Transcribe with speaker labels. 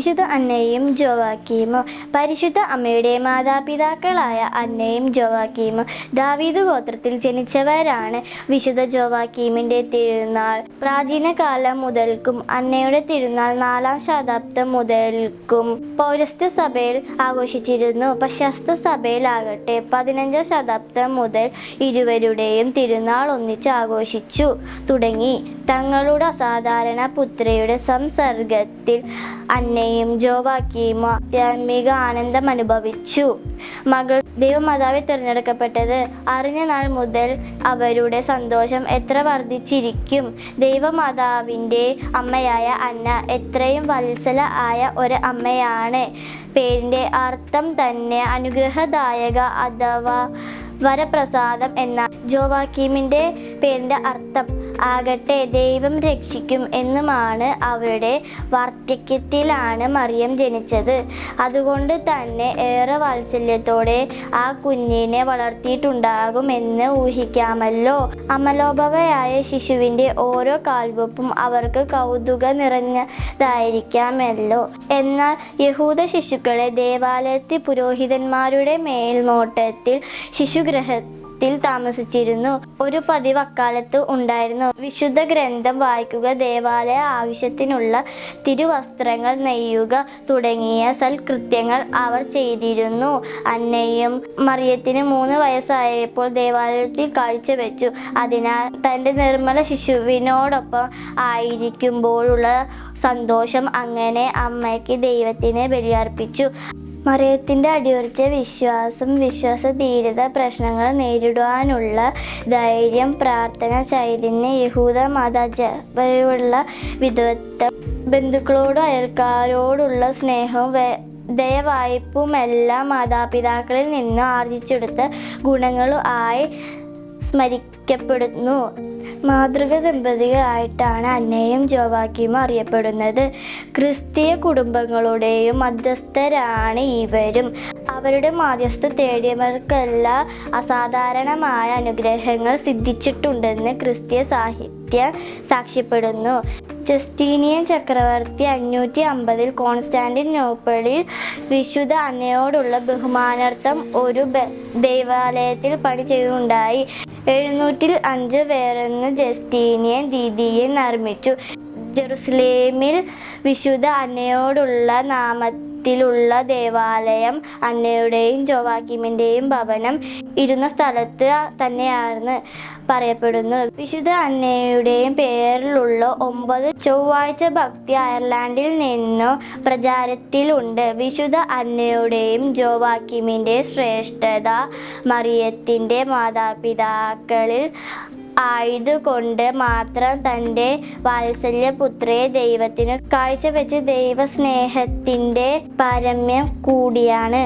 Speaker 1: വിശുദ്ധ അന്നയും ജോവാക്കീമും. പരിശുദ്ധ അമ്മയുടെ മാതാപിതാക്കളായ അന്നയും ജോവാക്കീമും ദാവീദ് ഗോത്രത്തിൽ ജനിച്ചവരാണ്. വിശുദ്ധ ജോവാക്കീമിന്റെ തിരുനാൾ പ്രാചീന കാലം മുതൽക്കും അന്നയുടെ തിരുനാൾ 4-ാം ശതാബ്ദം മുതൽക്കും പൗരസ്ത്യ സഭയിൽ ആഘോഷിച്ചിരുന്നു. പാശ്ചാത്യ സഭയിലാകട്ടെ 15-ാം ശതാബ്ദം മുതൽ ഇരുവരുടെയും തിരുനാൾ ഒന്നിച്ച് ആഘോഷിച്ചു തുടങ്ങി. തങ്ങളുടെ അസാധാരണ പുത്രിയുടെ സംസർഗത്തിൽ അന്നയും ജോവാക്കീമും ആധ്യാത്മിക ആനന്ദം അനുഭവിച്ചു. മകൾ ദൈവമാതാവെ തിരഞ്ഞെടുക്കപ്പെട്ടത് അറിഞ്ഞ നാൾ മുതൽ അവരുടെ സന്തോഷം എത്ര വർദ്ധിച്ചിരിക്കും. ദൈവമാതാവിൻ്റെ അമ്മയായ അന്ന എത്രയും വത്സല ആയ ഒരു അമ്മയാണ്. പേരിൻ്റെ അർത്ഥം തന്നെ അനുഗ്രഹദായക അഥവാ വരപ്രസാദം എന്ന. ജോവാക്കീമിൻ്റെ പേരിൻ്റെ അർത്ഥം ആകട്ടെ ദൈവം രക്ഷിക്കും എന്നുമാണ്. അവരുടെ വാർദ്ധക്യത്തിലാണ് മറിയം ജനിച്ചത്. അതുകൊണ്ട് തന്നെ ഏറെ വാത്സല്യത്തോടെ ആ കുഞ്ഞിനെ വളർത്തിയിട്ടുണ്ടാകുമെന്ന് ഊഹിക്കാമല്ലോ. അമലോഭവയായ ശിശുവിൻ്റെ ഓരോ കാൽവെപ്പും അവർക്ക് കൗതുകം നിറഞ്ഞതായിരിക്കാമല്ലോ. എന്നാൽ യഹൂദ ശിശുക്കളെ ദേവാലയത്തിൽ പുരോഹിതന്മാരുടെ മേൽനോട്ടത്തിൽ ശിശുഗൃഹത്തിൽ താമസിച്ചിരുന്നു. ഒരു പതിവ് അക്കാലത്ത് ഉണ്ടായിരുന്നു. വിശുദ്ധ ഗ്രന്ഥം വായിക്കുക, ദേവാലയ ആവശ്യത്തിനുള്ള തിരുവസ്ത്രങ്ങൾ നെയ്യുക തുടങ്ങിയ സൽകൃത്യങ്ങൾ അവർ ചെയ്തിരുന്നു. അന്നയും മറിയത്തിന് 3 വയസ്സായപ്പോൾ ദേവാലയത്തിൽ കാഴ്ചവെച്ചു. അതിനാൽ തൻ്റെ നിർമ്മല ശിശുവിനോടൊപ്പം ആയിരിക്കുമ്പോഴുള്ള സന്തോഷം അങ്ങനെ അമ്മയ്ക്ക് ദൈവത്തിന് ബലിയർപ്പിച്ചു. മറിയത്തിൻ്റെ അടിയുറച്ച വിശ്വാസം, വിശ്വാസധീരത, പ്രശ്നങ്ങൾ നേരിടുവാനുള്ള ധൈര്യം, പ്രാർത്ഥന, ചൈതന്യം, യഹൂദ മതജപരയുള്ള വിധവത്വം, ബന്ധുക്കളോടും അയൽക്കാരോടുള്ള സ്നേഹവും ദയവായ്പുമെല്ലാം മാതാപിതാക്കളിൽ നിന്ന് ആർജിച്ചെടുത്ത ഗുണങ്ങളും ആയി സ്മരിക്കപ്പെടുന്നു. മാതൃക ദമ്പതികളായിട്ടാണ് അന്നയും ജോവാക്കീമും അറിയപ്പെടുന്നത്. ക്രിസ്തീയ കുടുംബങ്ങളുടെയും മധ്യസ്ഥരാണ് ഇവരും. അവരുടെ മാധ്യസ്ഥ തേടിയവർക്കെല്ലാം അസാധാരണമായ അനുഗ്രഹങ്ങൾ സിദ്ധിച്ചിട്ടുണ്ടെന്ന് ക്രിസ്തീയ സാഹിത്യം സാക്ഷ്യപ്പെടുന്നു. ജസ്റ്റീനിയൻ ചക്രവർത്തി 550-ൽ കോൺസ്റ്റാന്റിനോപ്പിളിൽ വിശുദ്ധ അന്നയോടുള്ള ബഹുമാനാർത്ഥം ഒരു ദേവാലയത്തിൽ പണി ചെയ്യുകയുണ്ടായി. 705 വേറൊന്ന് ജസ്റ്റീനിയൻ ദ്വിതീയൻ നിർമ്മിച്ചു. ജെറുസലേമിൽ വിശുദ്ധ അന്നയോടുള്ള നാമത്തിലുള്ള ദേവാലയം അന്നയുടെയും ജോവാക്കീമിൻ്റെയും ഭവനം ഇരുന്ന സ്ഥലത്ത് തന്നെയാണെന്ന് പറയപ്പെടുന്നു. വിശുദ്ധ അന്നയുടെയും പേരിലുള്ള 9 ചൊവ്വാഴ്ച ഭക്തി അയർലൻഡിൽ നിന്നും പ്രചാരത്തിലുണ്ട്. വിശുദ്ധ അന്നയുടെയും ജോവാക്കീമിൻ്റെയും ശ്രേഷ്ഠത മറിയത്തിൻ്റെ മാതാപിതാക്കളിൽ ആയതുകൊണ്ട് മാത്രം തൻ്റെ വാത്സല്യപുത്രിയെ ദൈവത്തിനു കാഴ്ചവെച്ച് ദൈവസ്നേഹത്തിൻ്റെ പാരമ്യം കൂടിയാണ്.